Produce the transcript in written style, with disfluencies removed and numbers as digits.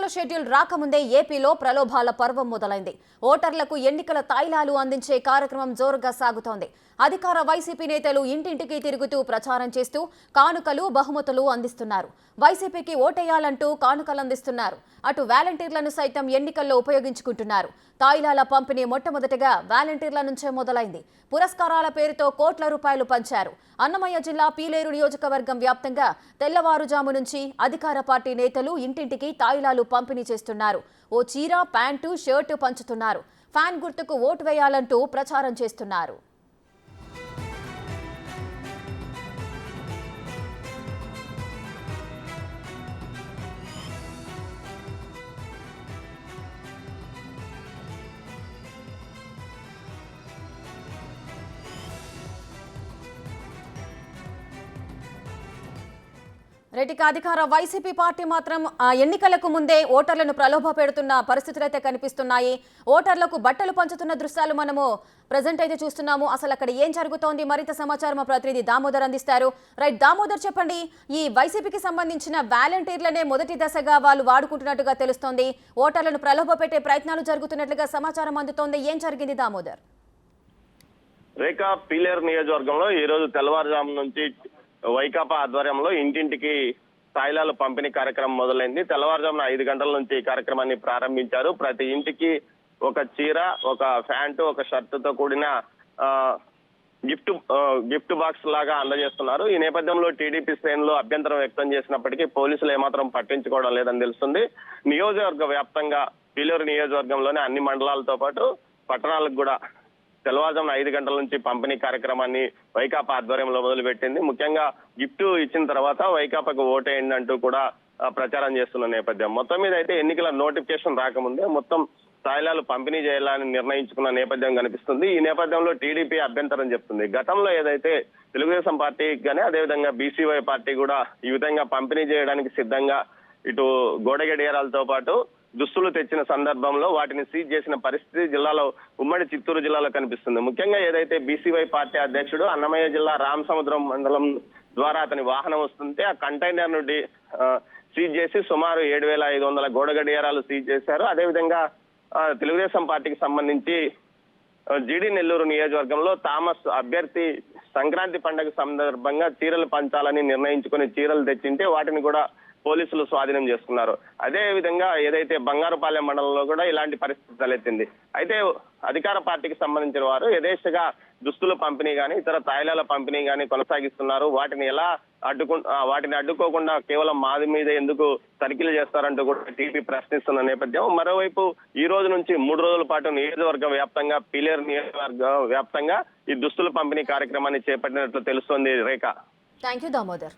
ఎన్నికల షెడ్యూల్ రాకముందే ఏపీలో ప్రలోభాల పర్వం మొదలైంది. ఓటర్లకు ఎన్నికల తాయిలాలు అందించే కార్యక్రమం జోరుగా సాగుతోంది. అధికార వైసీపీ నేతలు ఇంటింటికి తిరుగుతూ ప్రచారం చేస్తూ కానుకలు బహుమతులు అందిస్తున్నారు. వైసీపీకి ఓటేయాలంటూ కానుకలు అందిస్తున్నారు. అటు వాలంటీర్లను సైతం ఎన్నికల్లో ఉపయోగించుకుంటున్నారు. తాయిలాల పంపిణీ మొట్టమొదటిగా వాలంటీర్ల నుంచే మొదలైంది. పురస్కారాల పేరుతో కోట్ల రూపాయలు పంచారు. అన్నమయ్య జిల్లా పీలేరు నియోజకవర్గం వ్యాప్తంగా తెల్లవారుజాము నుంచి అధికార పార్టీ నేతలు ఇంటింటికి తాయిలాలు పంపిణీ చేస్తున్నారు. ఓ చీర, ప్యాంటు, షర్టు పంచుతున్నారు. ఫ్యాన్ గుర్తుకు ఓటు వేయాలంటూ ప్రచారం చేస్తున్నారు. రెడ్డికి అధికార వైసీపీ పార్టీ మాత్రం ఎన్నికలకు ముందే ఓటర్లను ప్రలోభ పెడుతున్న పరిస్థితులు అయితే కనిపిస్తున్నాయి. ఓటర్లకు బట్టలు పంచుతున్న దృశ్యాలు మనము ప్రజెంట్ అయితే చూస్తున్నాము. అసలు అక్కడ ఏం జరుగుతోంది, మరింత సమాచారం మా ప్రతినిధి దామోదర్ అందిస్తారు. రైట్ దామోదర్, చెప్పండి. ఈ వైసీపీకి సంబంధించిన వాలంటీర్లనే మొదటి దశగా వాళ్ళు వాడుకుంటున్నట్టుగా తెలుస్తోంది. ఓటర్లను ప్రలోభ పెట్టే ప్రయత్నాలు జరుగుతున్నట్లుగా సమాచారం అందుతోంది. ఏం జరిగింది దామోదర్? రేఖ, పీలేరు నియోజకవర్గంలో ఈ రోజు తెల్లవారుజాము నుంచి వైకాపా ఆధ్వర్యంలో ఇంటింటికి తాయిలాలు పంపిణీ కార్యక్రమం మొదలైంది. తెల్లవారుజామున 5 గంటల నుంచి ఈ కార్యక్రమాన్ని ప్రారంభించారు. ప్రతి ఇంటికి ఒక చీర, ఒక ప్యాంటు, ఒక షర్టుతో కూడిన గిఫ్ట్ బాక్స్ లాగా అందజేస్తున్నారు. ఈ నేపథ్యంలో టీడీపీ శ్రేణులు అభ్యంతరం వ్యక్తం చేసినప్పటికీ పోలీసులు ఏమాత్రం పట్టించుకోవడం లేదని తెలుస్తుంది. నియోజకవర్గ వ్యాప్తంగా పీలేరు నియోజకవర్గంలోని అన్ని మండలాలతో పాటు పట్టణాలకు కూడా తెల్లవారుజామున 5 గంటల నుంచి పంపిణీ కార్యక్రమాన్ని వైకాపా ఆధ్వర్యంలో మొదలుపెట్టింది. ముఖ్యంగా గిఫ్ట్ ఇచ్చిన తర్వాత వైకాపాకు ఓటేయండి అంటూ కూడా ప్రచారం చేస్తున్న నేపథ్యం. మొత్తం మీద అయితే ఎన్నికల నోటిఫికేషన్ రాకముందే మొత్తం తాయిలాలు పంపిణీ చేయాలని నిర్ణయించుకున్న నేపథ్యం కనిపిస్తుంది. ఈ నేపథ్యంలో టీడీపీ అభ్యంతరం చెప్తుంది. గతంలో ఏదైతే తెలుగుదేశం పార్టీ కానీ అదేవిధంగా బీసీవై పార్టీ కూడా ఈ విధంగా పంపిణీ చేయడానికి సిద్ధంగా ఇటు గోడగడియారాలతో పాటు దుస్తులు తెచ్చిన సందర్భంలో వాటిని సీజ్ చేసిన పరిస్థితి జిల్లాలో, ఉమ్మడి చిత్తూరు జిల్లాలో కనిపిస్తుంది. ముఖ్యంగా ఏదైతే బీసీవై పార్టీ అధ్యక్షుడు అన్నమయ్య జిల్లా రామసముద్రం మండలం ద్వారా అతని వాహనం వస్తుంటే ఆ కంటైనర్ నుండి సీజ్ చేసి సుమారు 7,500 గోడగడియారాలు సీజ్ చేశారు. అదేవిధంగా తెలుగుదేశం పార్టీకి సంబంధించి జీడి నెల్లూరు నియోజకవర్గంలో థామస్ అభ్యర్థి సంక్రాంతి పండుగ సందర్భంగా చీరలు పంచాలని నిర్ణయించుకుని చీరలు తెచ్చింటే వాటిని కూడా పోలీసులు స్వాధీనం చేసుకున్నారు. అదే విధంగా ఏదైతే బంగారుపాలెం మండలంలో కూడా ఇలాంటి పరిస్థితి తలెత్తింది. అయితే అధికార పార్టీకి సంబంధించిన వారు యథేచ్ఛగా దుస్తుల పంపిణీ కానీ ఇతర తాయిలాల పంపిణీ కానీ కొనసాగిస్తున్నారు. వాటిని అడ్డుకోకుండా కేవలం మాది మీద ఎందుకు తనిఖీలు చేస్తారంటూ కూడా టీడీపీ ప్రశ్నిస్తున్న నేపథ్యం. మరోవైపు ఈ రోజు నుంచి 3 రోజుల పాటు నియోజకవర్గ వ్యాప్తంగా, పీలేరు నియోజకవర్గ వ్యాప్తంగా ఈ దుస్తుల పంపిణీ కార్యక్రమాన్ని చేపట్టినట్లు తెలుస్తోంది. రేఖ, థ్యాంక్ యూ దామోదర్.